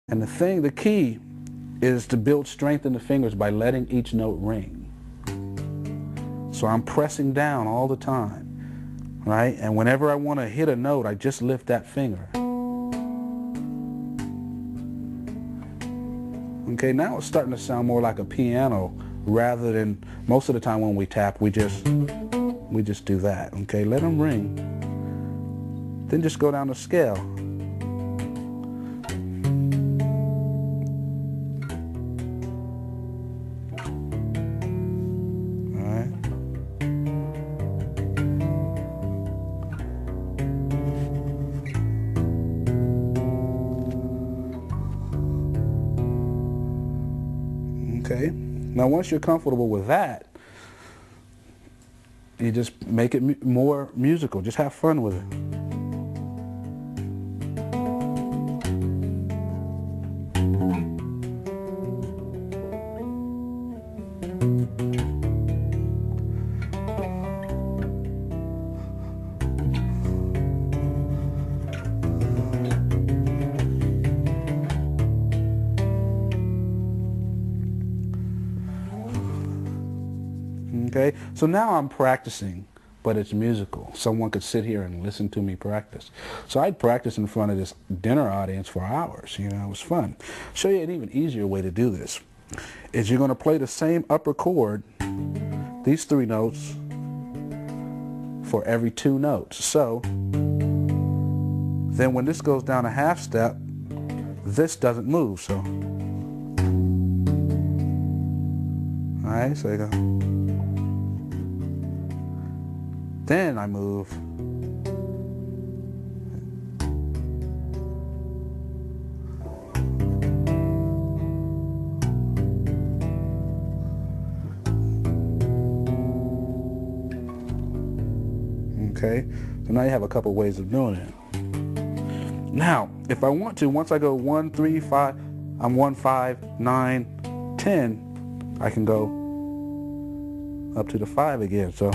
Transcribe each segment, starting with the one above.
And the key is to build strength in the fingers by letting each note ring. So I'm pressing down all the time, right? And whenever I want to hit a note, I just lift that finger. Okay, now it's starting to sound more like a piano rather than most of the time when we tap, we just do that. Okay, let them ring. Then just go down the scale. Okay, now once you're comfortable with that, you just make it more musical. Just have fun with it. Okay, so now I'm practicing, but it's musical. Someone could sit here and listen to me practice. So I'd practice in front of this dinner audience for hours. You know, it was fun. Show you an even easier way to do this. Is you're going to play the same upper chord, these 3 notes, for every 2 notes. So then when this goes down a half step, this doesn't move. So, all right, so you go. Then I move. Okay, so now you have a couple ways of doing it. Now, if I want to, once I go 1, 3, 5, I'm 1, 5, 9, 10, I can go up to the 5 again. So.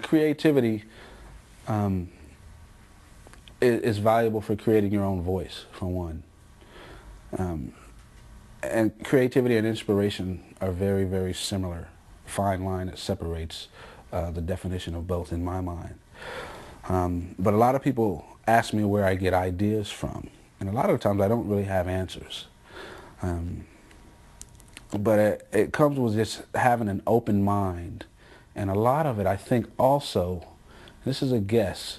Creativity is valuable for creating your own voice, for one. And creativity and inspiration are very, very similar. Fine line that separates the definition of both in my mind. But a lot of people ask me where I get ideas from. And a lot of times I don't really have answers. But it comes with just having an open mind. And a lot of it, I think also, this is a guess,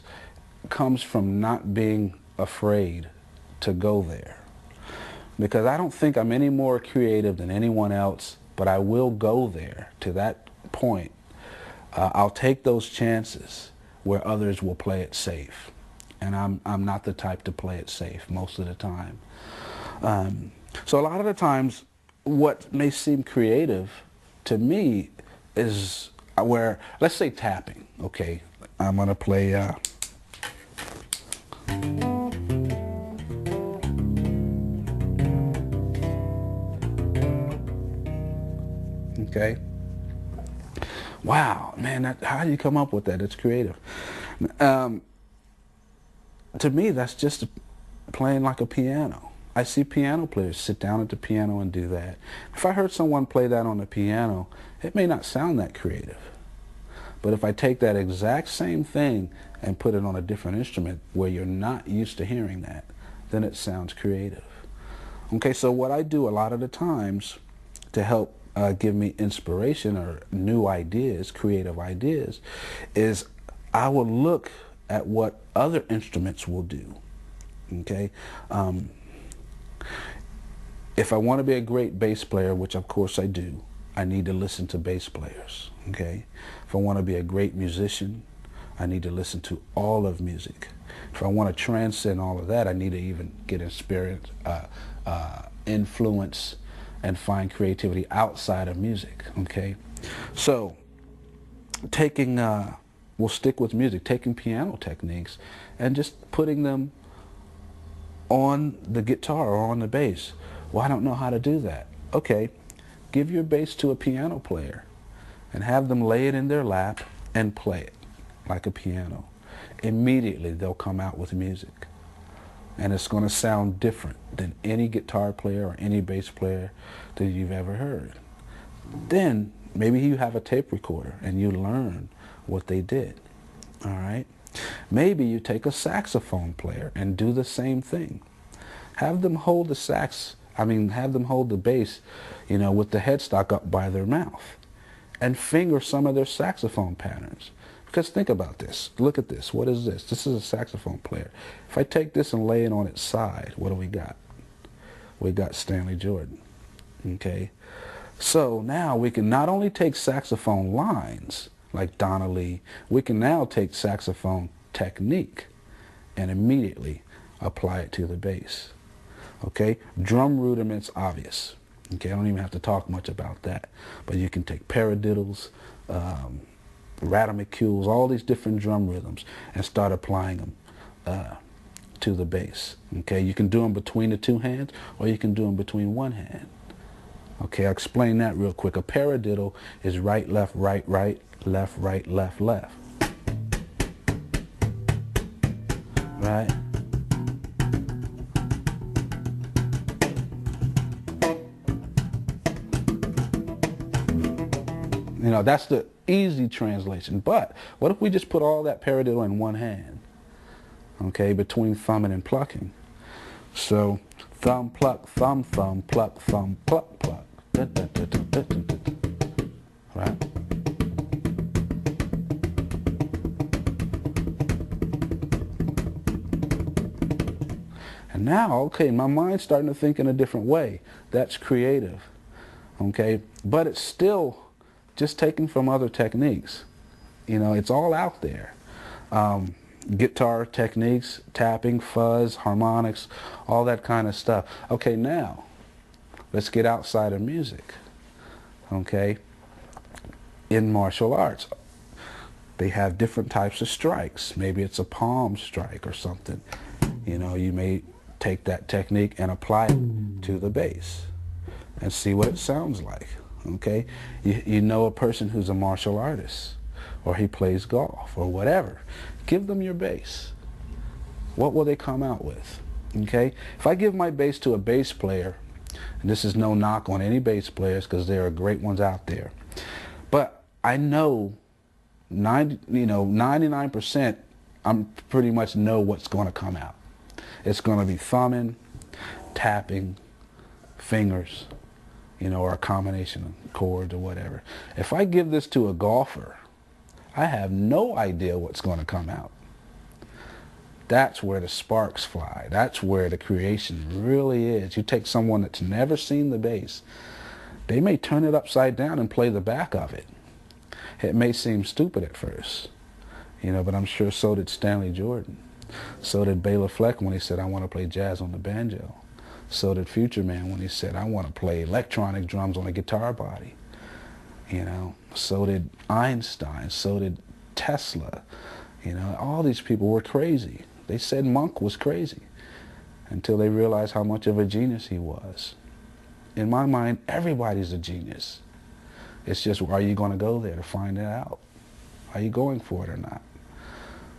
comes from not being afraid to go there. Because I don't think I'm any more creative than anyone else, but I will go there to that point. I'll take those chances where others will play it safe. And I'm not the type to play it safe most of the time. So a lot of the times, what may seem creative to me is where, let's say tapping, okay? I'm gonna play, okay? Wow, man, how do you come up with that? It's creative. To me, that's just playing like a piano. I see piano players sit down at the piano and do that. If I heard someone play that on the piano, it may not sound that creative. But if I take that exact same thing and put it on a different instrument where you're not used to hearing that, then it sounds creative. Okay, so what I do a lot of the times to help give me inspiration or new ideas, creative ideas, is I will look at what other instruments will do. Okay? If I want to be a great bass player, which of course I do, I need to listen to bass players, okay? If I want to be a great musician, I need to listen to all of music. If I want to transcend all of that, I need to even get experience, influence, and find creativity outside of music. Okay, so taking, we'll stick with music, taking piano techniques and just putting them on the guitar or on the bass. Well, I don't know how to do that. Okay, give your bass to a piano player and have them lay it in their lap and play it like a piano. Immediately they'll come out with music, and it's going to sound different than any guitar player or any bass player that you've ever heard. Then maybe you have a tape recorder and you learn what they did. All right, maybe you take a saxophone player and do the same thing. Have them hold have them hold the bass, with the headstock up by their mouth, and finger some of their saxophone patterns. Because think about this. Look at this. What is this? This is a saxophone player. If I take this and lay it on its side, what do we got? We got Stanley Jordan. Okay? So now we can not only take saxophone lines like Donna Lee, we can now take saxophone technique and immediately apply it to the bass. Okay? Drum rudiments, obvious. Okay, I don't even have to talk much about that. But you can take paradiddles, ratomacules, all these different drum rhythms, and start applying them to the bass. Okay, you can do them between the two hands, or you can do them between one hand. Okay, I'll explain that real quick. A paradiddle is right, left, right, left, left. Right? That's the easy translation. But what if we just put all that paradiddle in one hand? Okay, between thumbing and plucking. So thumb, pluck, thumb, pluck, pluck. Da, da, da, da, da, da, da. Right? And now, okay, my mind's starting to think in a different way. That's creative. Okay, but it's still just taken from other techniques. It's all out there. Guitar techniques, tapping, fuzz, harmonics, all that kind of stuff. Okay, now let's get outside of music. Okay, in martial arts, they have different types of strikes. Maybe it's a palm strike or something. You may take that technique and apply it to the bass and see what it sounds like. Okay, you know a person who's a martial artist, or he plays golf, or whatever. Give them your bass. What will they come out with? Okay, if I give my bass to a bass player, and this is no knock on any bass players because there are great ones out there, but I know 99%, I'm pretty much know what's going to come out. It's going to be thumbing, tapping, fingers, or a combination of chords or whatever. If I give this to a golfer, I have no idea what's going to come out. That's where the sparks fly. That's where the creation really is. You take someone that's never seen the bass, they may turn it upside down and play the back of it. It may seem stupid at first, but I'm sure so did Stanley Jordan. So did Bela Fleck when he said, I want to play jazz on the banjo. So did Future Man when he said, I want to play electronic drums on a guitar body. So did Einstein. So did Tesla. All these people were crazy. They said Monk was crazy until they realized how much of a genius he was. In my mind, everybody's a genius. It's just, are you going to go there to find it out? Are you going for it or not?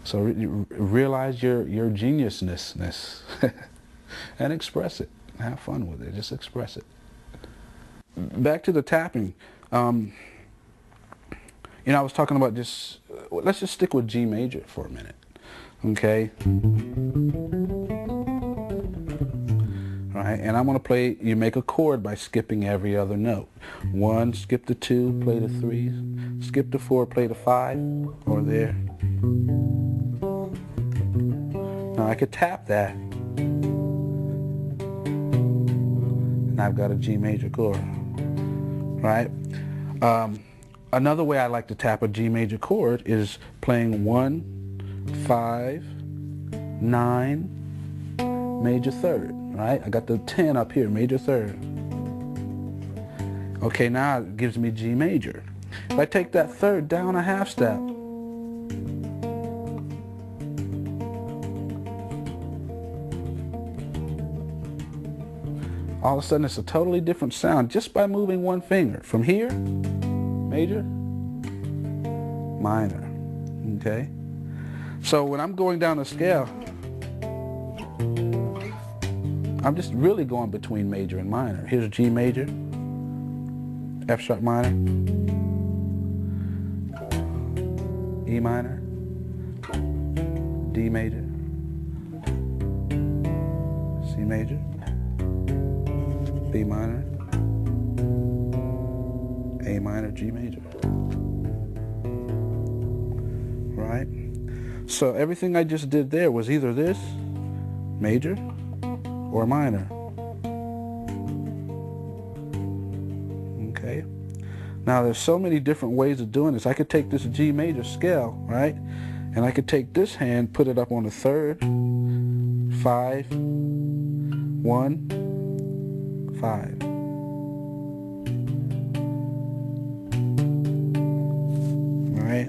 So realize your geniusness and express it. Have fun with it. Just express it. Back to the tapping. I was talking about just, let's just stick with G major for a minute. Okay? All right, and I'm going to play, you make a chord by skipping every other note. 1, skip the 2, play the 3, skip the 4, play the 5, or there. Now I could tap that. And I've got a G major chord, right? Another way I like to tap a G major chord is playing 1, 5, 9, major third, right? I got the 10 up here, major third. Okay, now it gives me G major. If I take that third down a half step, all of a sudden it's a totally different sound just by moving one finger. From here, major, minor, okay? So when I'm going down the scale, I'm just really going between major and minor. Here's G major, F sharp minor, E minor, D major, C major, B minor, A minor, G major. Right? So everything I just did there was either this, major, or minor. Okay? Now there's so many different ways of doing this. I could take this G major scale, right? And I could take this hand, put it up on the third, 5, 1, 5. All right?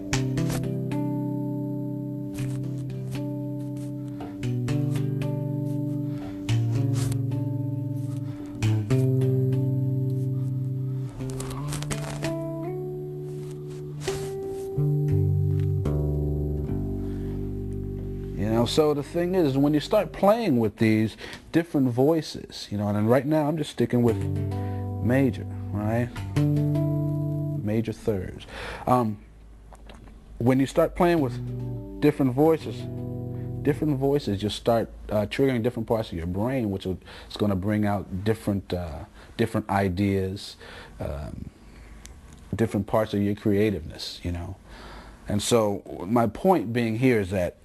So the thing is, when you start playing with these different voices, and right now I'm just sticking with major, right? Major thirds. When you start playing with different voices just start triggering different parts of your brain, which is going to bring out different ideas, different parts of your creativeness, And so my point being here is that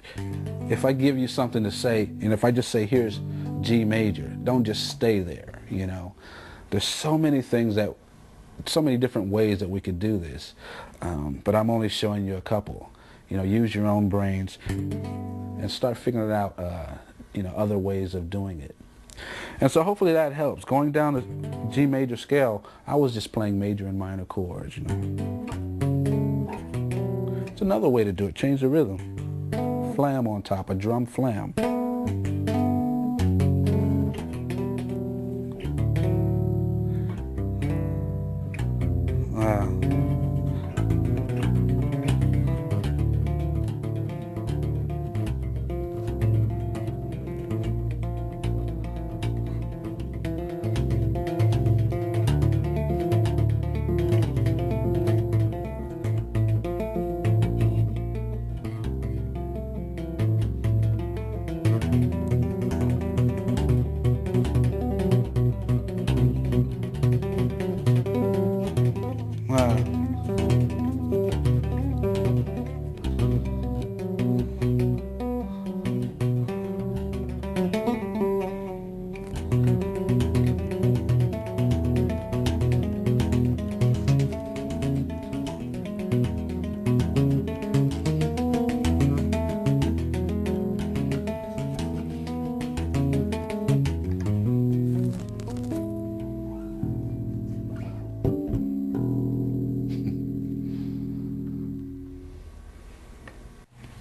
if I give you something to say, and if I just say, here's G major, don't just stay there, There's so many so many different ways that we could do this, but I'm only showing you a couple. Use your own brains and start figuring out, other ways of doing it. And so hopefully that helps. Going down the G major scale, I was just playing major and minor chords, It's another way to do it. Change the rhythm. Flam on top, a drum flam. Wow.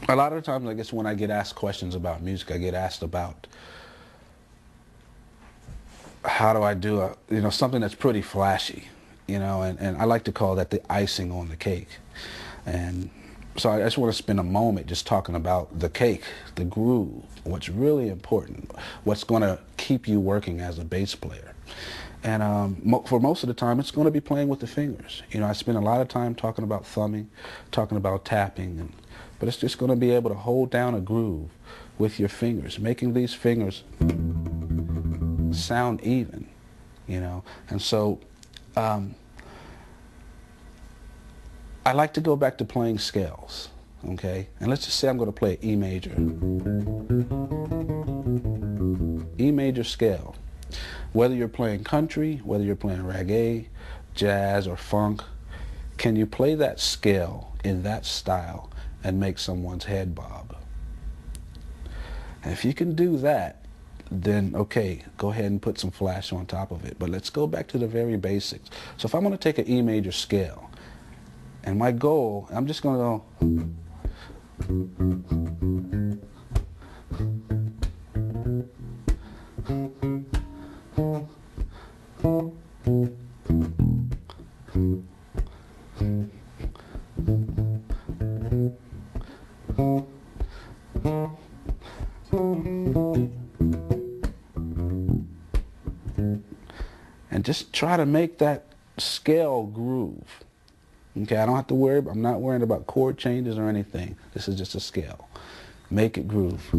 A lot of times, I guess, when I get asked questions about music, I get asked about how do I do something that's pretty flashy, and I like to call that the icing on the cake. And so I just want to spend a moment just talking about the cake, the groove, what's really important, what's going to keep you working as a bass player. And for most of the time, it's going to be playing with the fingers. I spend a lot of time talking about thumbing, talking about tapping, but it's just going to be able to hold down a groove with your fingers, making these fingers sound even, And so I like to go back to playing scales, okay? And let's just say I'm going to play E major. E major scale. Whether you're playing country, whether you're playing reggae, jazz, or funk, can you play that scale in that style and make someone's head bob? And if you can do that, then okay, go ahead and put some flash on top of it. But let's go back to the very basics. So if I'm going to take an E major scale, and my goal, I'm just going to go. And just try to make that scale groove. Okay, I don't have to worry, I'm not worrying about chord changes or anything. This is just a scale. Make it groove.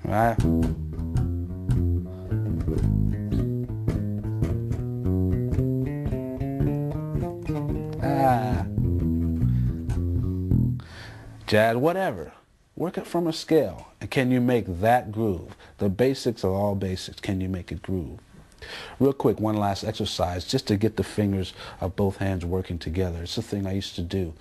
Right? Jazz, whatever. Work it from a scale. And can you make that groove? The basics are all basics. Can you make it groove? Real quick, one last exercise just to get the fingers of both hands working together. It's a thing I used to do.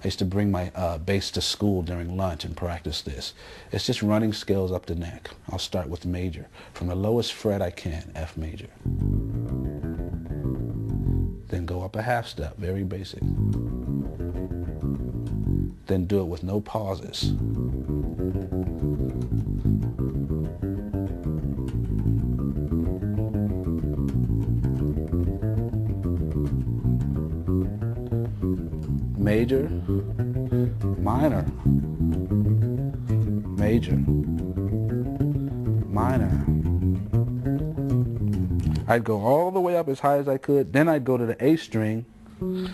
I used to bring my bass to school during lunch and practice this. It's just running scales up the neck. I'll start with major. From the lowest fret I can, F major. Then go up a half step, very basic. Then do it with no pauses. Major, minor, major, minor. I'd go all the way up as high as I could, then I'd go to the A string and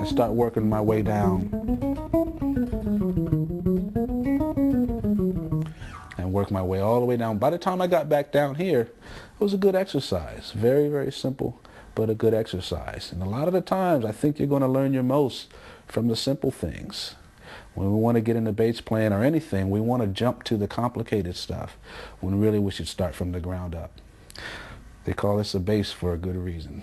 start working my way down. And work my way all the way down. By the time I got back down here, it was a good exercise. Very, very simple, but a good exercise. And a lot of the times, I think you're going to learn your most from the simple things. When we want to get into bass playing or anything, we want to jump to the complicated stuff, when really we should start from the ground up. They call this a bass for a good reason.